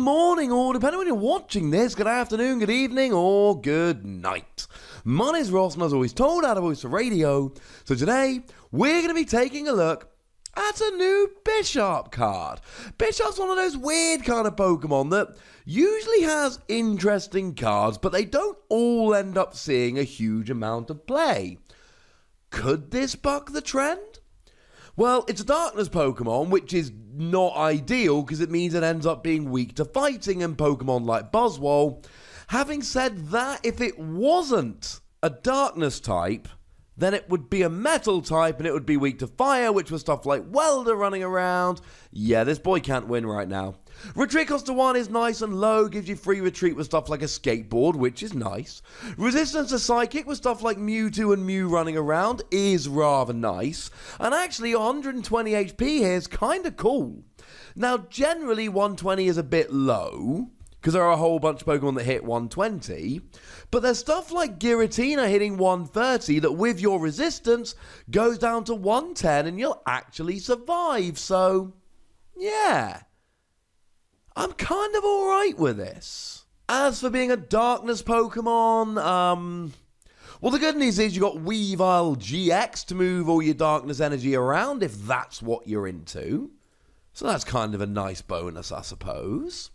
morning, or depending on when you're watching this, good afternoon, good evening, or good night. My name's Ross, and as always told, out of Voice for Radio. So today, we're going to be taking a look at a new Bisharp card. Bisharp's one of those weird kind of Pokemon that usually has interesting cards, but they don't all end up seeing a huge amount of play. Could this buck the trend? Well, it's a darkness Pokemon, which is not ideal because it means it ends up being weak to fighting and Pokemon like Buzzwole. Having said that, if it wasn't a darkness type, then it would be a metal type and it would be weak to fire, which was stuff like Welder running around. Yeah, this boy can't win right now. Retreat cost to 1 is nice and low, gives you free retreat with stuff like a skateboard, which is nice. Resistance to Psychic with stuff like Mewtwo and Mew running around is rather nice. And actually 120 HP here is kind of cool. Now generally 120 is a bit low, because there are a whole bunch of Pokemon that hit 120, but there's stuff like Giratina hitting 130 that with your resistance goes down to 110 and you'll actually survive, so yeah. I'm kind of alright with this. As for being a darkness Pokemon, well, the good news is you got Weavile GX to move all your darkness energy around if that's what you're into. So that's kind of a nice bonus, I suppose.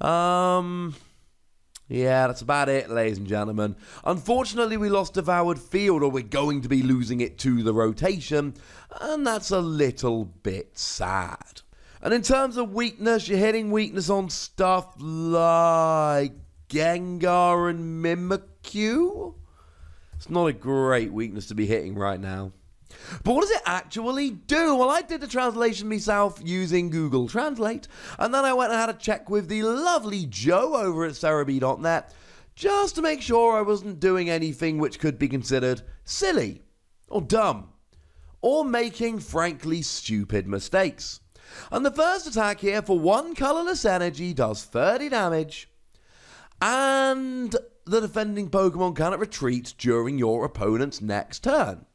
Yeah, that's about it, ladies and gentlemen. Unfortunately, we lost Devoured Field, or we're going to be losing it to the rotation, and that's a little bit sad. And in terms of weakness, you're hitting weakness on stuff like Gengar and Mimikyu. It's not a great weakness to be hitting right now. But what does it actually do? Well, I did the translation myself using Google Translate, and then I went and had a check with the lovely Joe over at Cerebi.net just to make sure I wasn't doing anything which could be considered silly, or dumb, or making frankly stupid mistakes. And the first attack here for 1 colorless energy does 30 damage, and the defending Pokemon cannot retreat during your opponent's next turn.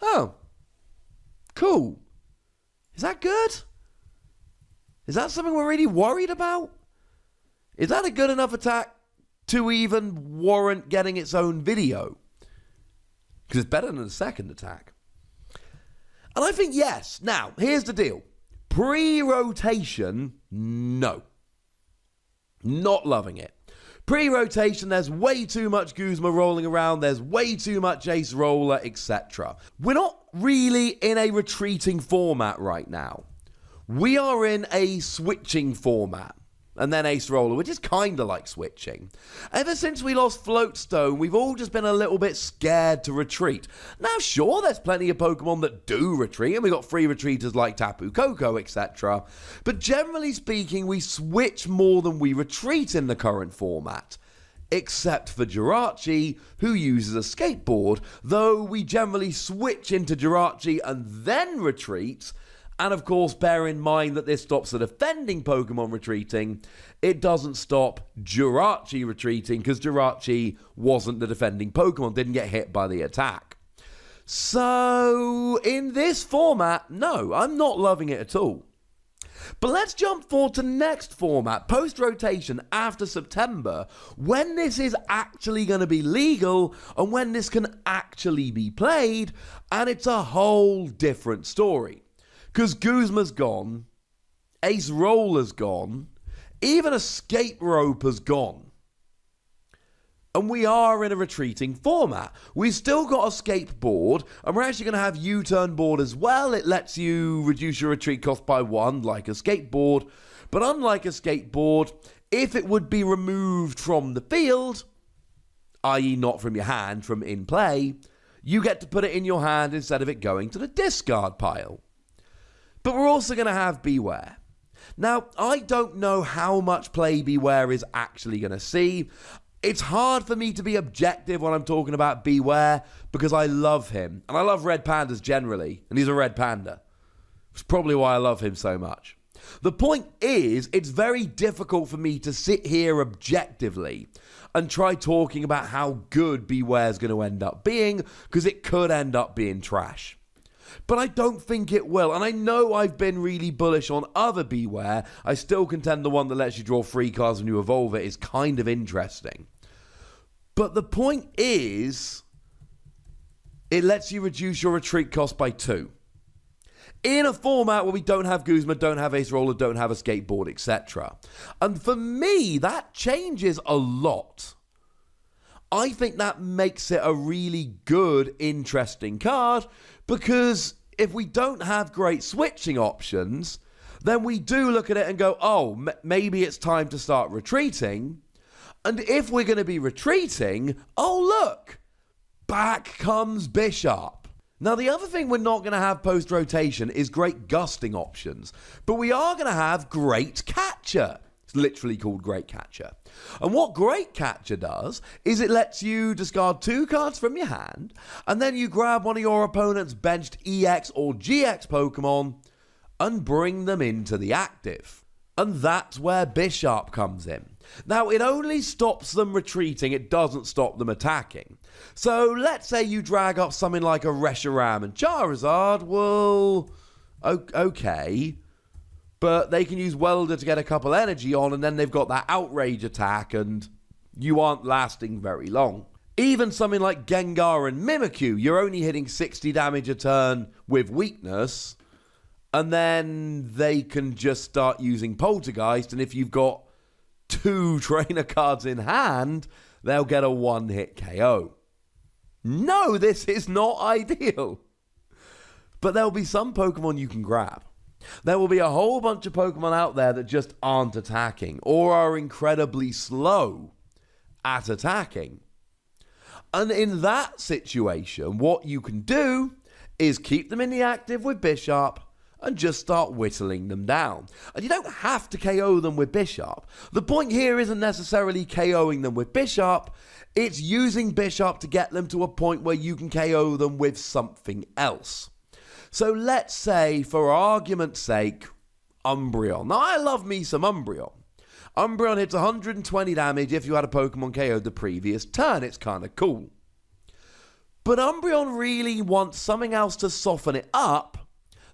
Oh, cool. Is that good? Is that something we're really worried about? Is that a good enough attack to even warrant getting its own video? Because it's better than the second attack. And I think yes. Now, here's the deal. Pre-rotation, no. Not loving it. Pre-rotation, there's way too much Guzma rolling around, there's way too much Ace Roller, etc. We're not really in a retreating format right now. We are in a switching format. And then Ace Roller, which is kind of like switching. Ever since we lost Floatstone, we've all just been a little bit scared to retreat. Now, sure, there's plenty of Pokemon that do retreat, and we got free retreaters like Tapu Koko, etc. But generally speaking, we switch more than we retreat in the current format. Except for Jirachi, who uses a skateboard, though we generally switch into Jirachi and then retreat. And of course, bear in mind that this stops the defending Pokemon retreating. It doesn't stop Jirachi retreating because Jirachi wasn't the defending Pokemon, didn't get hit by the attack. So, in this format, no, I'm not loving it at all. But let's jump forward to next format, post-rotation after September, when this is actually going to be legal and when this can actually be played, and it's a whole different story. Because Guzma's gone, Ace Roller's gone, even Escape Rope has gone. And we are in a retreating format. We've still got Escape Board, and we're actually going to have U-Turn Board as well. It lets you reduce your retreat cost by 1, like Escape Board. But unlike Escape Board, if it would be removed from the field, i.e. not from your hand, from in play, you get to put it in your hand instead of it going to the discard pile. But we're also going to have Beware. Now, I don't know how much play Beware is actually going to see. It's hard for me to be objective when I'm talking about Beware because I love him. And I love red pandas generally. And he's a red panda. Which is probably why I love him so much. The point is, it's very difficult for me to sit here objectively and try talking about how good Beware is going to end up being because it could end up being trash. But I don't think it will. And I know I've been really bullish on other Beware. I still contend the one that lets you draw 3 cards when you evolve it is kind of interesting. But the point is, it lets you reduce your retreat cost by 2. In a format where we don't have Guzma, don't have Ace Roller, don't have a skateboard, etc. And for me, that changes a lot. I think that makes it a really good, interesting card, because if we don't have great switching options, then we do look at it and go, oh, maybe it's time to start retreating. And if we're going to be retreating, oh look, back comes Bisharp. Now, the other thing we're not going to have post-rotation is great gusting options, but we are going to have Great Catcher. It's literally called Great Catcher. And what Great Catcher does is it lets you discard 2 cards from your hand, and then you grab one of your opponent's benched EX or GX Pokemon and bring them into the active. And that's where Bisharp comes in. Now, it only stops them retreating, it doesn't stop them attacking. So, let's say you drag up something like a Reshiram and Charizard, well, okay. But they can use Welder to get a couple energy on, and then they've got that Outrage attack, and you aren't lasting very long. Even something like Gengar and Mimikyu, you're only hitting 60 damage a turn with weakness, and then they can just start using Poltergeist, and if you've got 2 trainer cards in hand, they'll get a 1-hit KO. No, this is not ideal. But there'll be some Pokemon you can grab. There will be a whole bunch of Pokemon out there that just aren't attacking, or are incredibly slow at attacking. And in that situation, what you can do is keep them in the active with Bisharp, and just start whittling them down. And you don't have to KO them with Bisharp. The point here isn't necessarily KOing them with Bisharp, it's using Bisharp to get them to a point where you can KO them with something else. So let's say, for argument's sake, Umbreon. Now, I love me some Umbreon. Umbreon hits 120 damage if you had a Pokemon KO'd the previous turn. It's kind of cool. But Umbreon really wants something else to soften it up.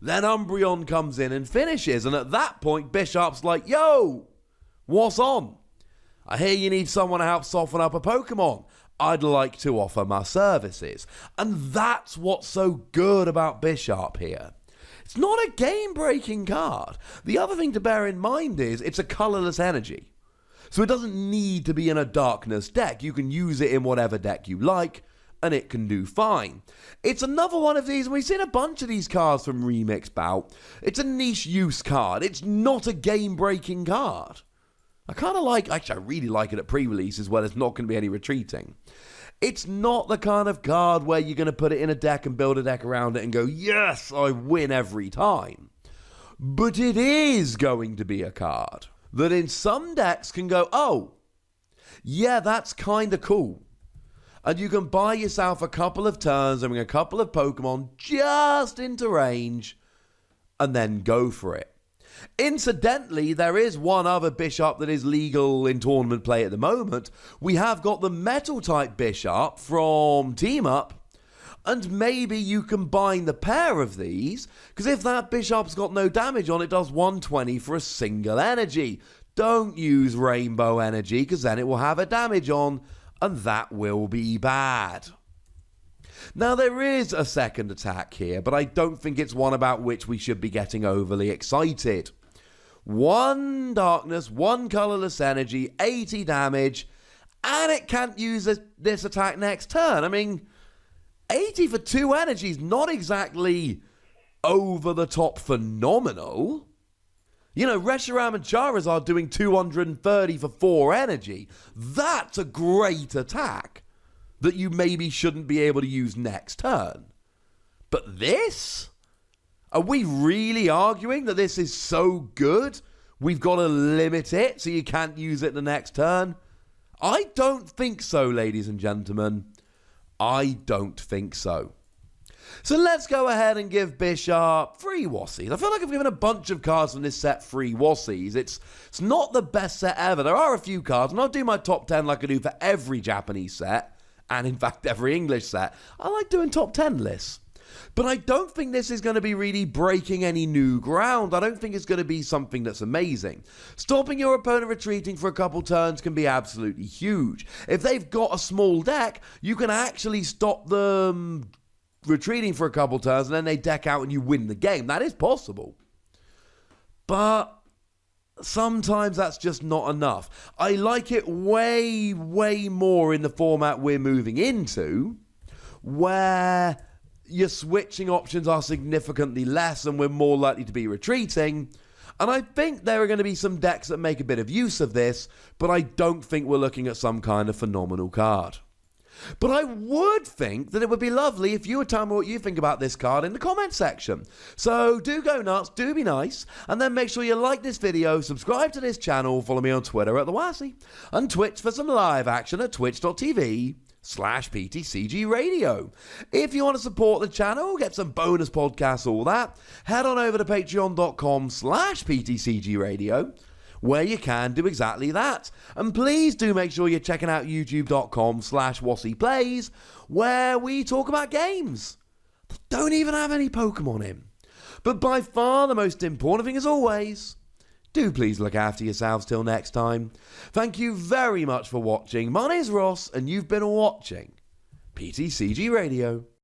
Then Umbreon comes in and finishes, and at that point, Bisharp's like, yo, what's on? I hear you need someone to help soften up a Pokemon. I'd like to offer my services. And that's what's so good about Bisharp here. It's not a game-breaking card. The other thing to bear in mind is it's a colorless energy. So it doesn't need to be in a darkness deck. You can use it in whatever deck you like, and it can do fine. It's another one of these, and we've seen a bunch of these cards from Remix Bout. It's a niche use card. It's not a game-breaking card. I kind of like, actually I really like it at pre-release as well. There's not going to be any retreating. It's not the kind of card where you're going to put it in a deck and build a deck around it and go, yes, I win every time. But it is going to be a card that in some decks can go, oh, yeah, that's kind of cool. And you can buy yourself a couple of turns and bring a couple of Pokemon just into range and then go for it. Incidentally, there is one other Bisharp that is legal in tournament play at the moment. We have got the Metal-type Bisharp from Team Up, and maybe you combine the pair of these, because if that Bisharp's got no damage on, it does 120 for a single energy. Don't use Rainbow Energy, because then it will have a damage on, and that will be bad. Now, there is a second attack here, but I don't think it's one about which we should be getting overly excited. 1 darkness, 1 colorless energy, 80 damage, and it can't use this attack next turn. I mean, 80 for 2 energy is not exactly over-the-top phenomenal. You know, Reshiram and Charizard doing 230 for 4 energy. That's a great attack that you maybe shouldn't be able to use next turn. But this? Are we really arguing that this is so good we've got to limit it so you can't use it the next turn? I don't think so, ladies and gentlemen. I don't think so. So let's go ahead and give Bisharp 3 Wassies. I feel like I've given a bunch of cards from this set 3 Wassies. It's not the best set ever. There are a few cards, and I'll do my top 10 like I do for every Japanese set, and in fact every English set. I like doing top 10 lists. But I don't think this is going to be really breaking any new ground. I don't think it's going to be something that's amazing. Stopping your opponent retreating for a couple turns can be absolutely huge. If they've got a small deck, you can actually stop them retreating for a couple turns and then they deck out and you win the game. That is possible. But sometimes that's just not enough. I like it way, way more in the format we're moving into, where your switching options are significantly less and we're more likely to be retreating. And I think there are going to be some decks that make a bit of use of this, but I don't think we're looking at some kind of phenomenal card. But I would think that it would be lovely if you would tell me what you think about this card in the comment section. So do go nuts, do be nice, and then make sure you like this video, subscribe to this channel, follow me on Twitter at TheWazzy, and Twitch for some live action at twitch.tv/PTCGRadio. If you want to support the channel, get some bonus podcasts, all that, head on over to patreon.com/PTCGRadio, where you can do exactly that. And please do make sure you're checking out youtube.com/WazzyPlays, where we talk about games that don't even have any Pokemon in. But by far the most important thing, as always, do please look after yourselves till next time. Thank you very much for watching. My name's Ross, and you've been watching PTCG Radio.